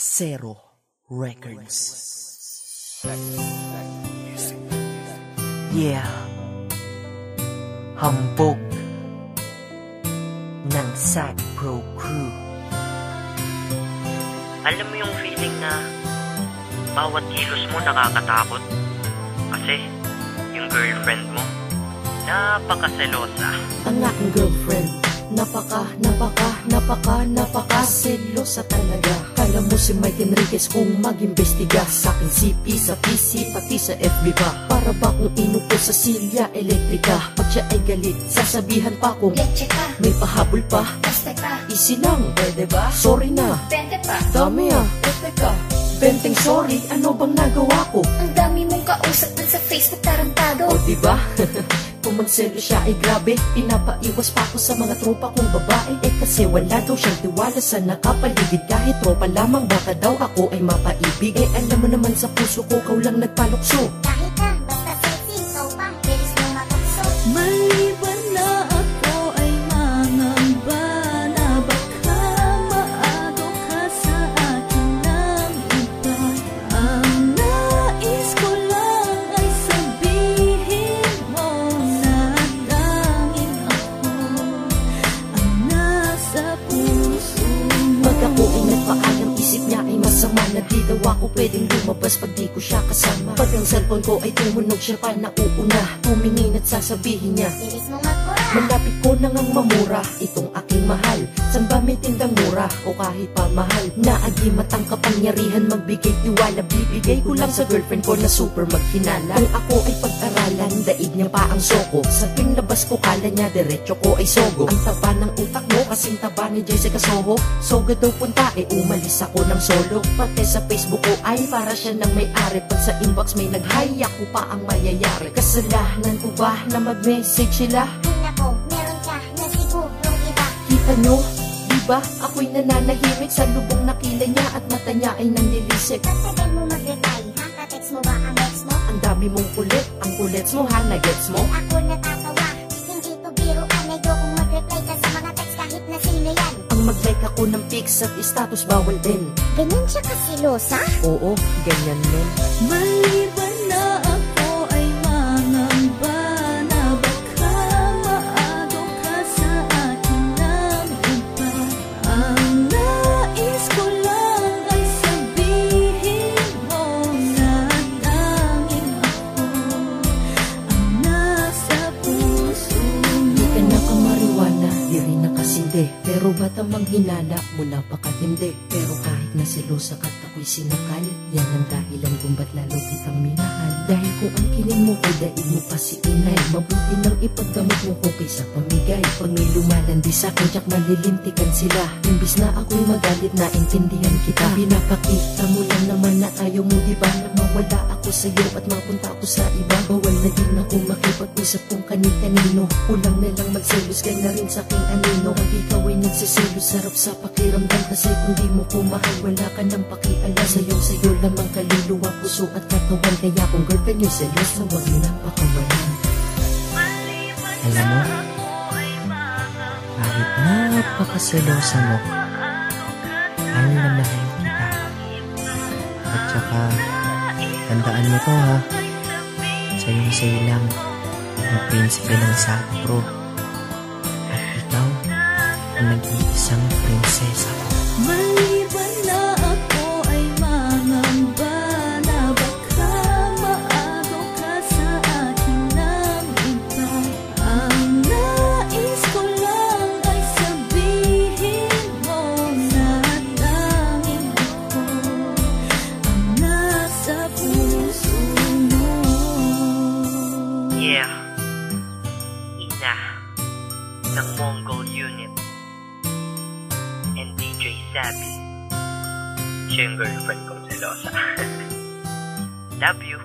Acero Records. Yeah. Hambog ng Sad Pro Crew. Alam mo yung feeling na bawat kilos mo nakakatakot kasi yung girlfriend mo napakaselosa. Ang aking girlfriend napaka-selosa talaga. Kala mo si Mike Enriquez kung mag-imbestiga sa aking CP, sa PC, pati sa FB pa. Para ba kung inupo sa silya elektrika? Pag siya ay galit, sasabihan pa kung leche ka, may pahabol pa, basta ka, easy lang, pwede ba? Sorry na, pwede pa, dami teka, benteng sorry, ano bang nagawa ko? Ang dami mong kausap dun sa Facebook, tarantado. O diba? Kung magselo siya ay grabe, pinapaiwas pa ako sa mga tropa kong babae. Eh kasi wala daw siyang tiwala sa nakapaligid. Kahit tropa lamang baka daw ako ay mapaibig. Eh alam mo naman sa puso ko, kau lang nagpalukso. Kahit na, basta sexy, ikaw pa, bilis mo matukso. Maliban na ako ay mangamba na baka maado ka sa akin ng iba. Ang nais ko lang ay sabihin mo na tanging ako ang nasa puso mo. Pag ako ay nagpaalam, isip niya ay masama na di daw ako pwedeng lumabas pag di ko siya kasama. Pag ang cellphone ko ay tumunog, siya pa nauuna, tumingin at sasabihin niya, Bilis mo magpura. malapit ko nang ang mamura itong aking mahal. San ba may tindang mura o kahit pa mahal? Naagimat ang kapangyarihan magbigay tiwala. Bibigay ko lang sa girlfriend ko na super maghinala. Kung ako ay pag-aralan, daig niya pa ang soko. Sa tuwing labas ko, kala niya diretso ko ay sogo. Ang taba ng utak mo kasing taba ni Jessica Soho. Soga daw punta, umalis ako ng solo. Pati sa Facebook ko ay para siya nang may-ari. Pag sa inbox may nag-hi, ako pa ang mayayari. Kasalanan ko ba na mag-message sila? Ay nako, meron ka na sigurong iba. Kita nyo, diba? Ako'y nananahimik sa lubong na kilay niya at mata niya ay nanlilisik. Tagal mo mag-reply, ha? Ka-text mo ba ang ex mo? Ang dami mong kulit, ang kulets mo ha, nagets mo? Ay ako natatawa, hindi to biro. Ayokong mag-reply ka sa mga text kahit na sino yan. Ang mag-like ako ng pics at status bawal din. Ganyan siya kasilosa? Oo, ganyan men. Maliban na ako ay mangamba na baka maado ka sa akin ng iba. Ang nais ko lang ay sabihin mo na tanging ako ang nasa puso mo. Di ka nakamariwana, di rin nakasindi. Pero ba't ang manghinala mo napakatindi? Pero kahit na selosa ka't ako'y sinakal, yan ang dahilan kung ba't lalo kitang minahal. Dahil kung ang kilin mo ay daig mo pa si inay, mabuti nang ipagdamot mo ko kaysa pamigay. Pag may lumalandi sa'kin, tiyak malilintikan sila. Imbis na ako'y magalit, naintindihan kita. Pinapakita mo lang naman na ayaw mo, diba, na mawala ako sa'yo at mapunta ako sa iba. Bawal na din ako makipag-usap kung kani-kanino. Kulang na lang magselos, kaya na rin sa'king anino. Pag ikaw ay nagsiselos, sarap sa pakiramdam. Kasi kung di mo ko mahal, wala ka nang pakialam. Sa'yo lamang kaluluwa, puso at katawan. Kaya kung girlfriend yung selos, na huwag mo nang pakawalan. Alam mo, kahit napakaselosa mo, mahal na mahal kita. At saka, tandaan mo to ha, sa'yo lang ang prinsipe ng Sad Pro. At ikaw, ang nag-iisang prinsesa ko. Maliban na ako ay mangamba na baka maado ka sa akin ng iba. Ang nais ko lang ay sabihin mo na tanging ako ang nasa puso mo. Yeah, Ina ng Mongol Unit and DJ Sabi. Siya yung girlfriend kong selosa. Love you.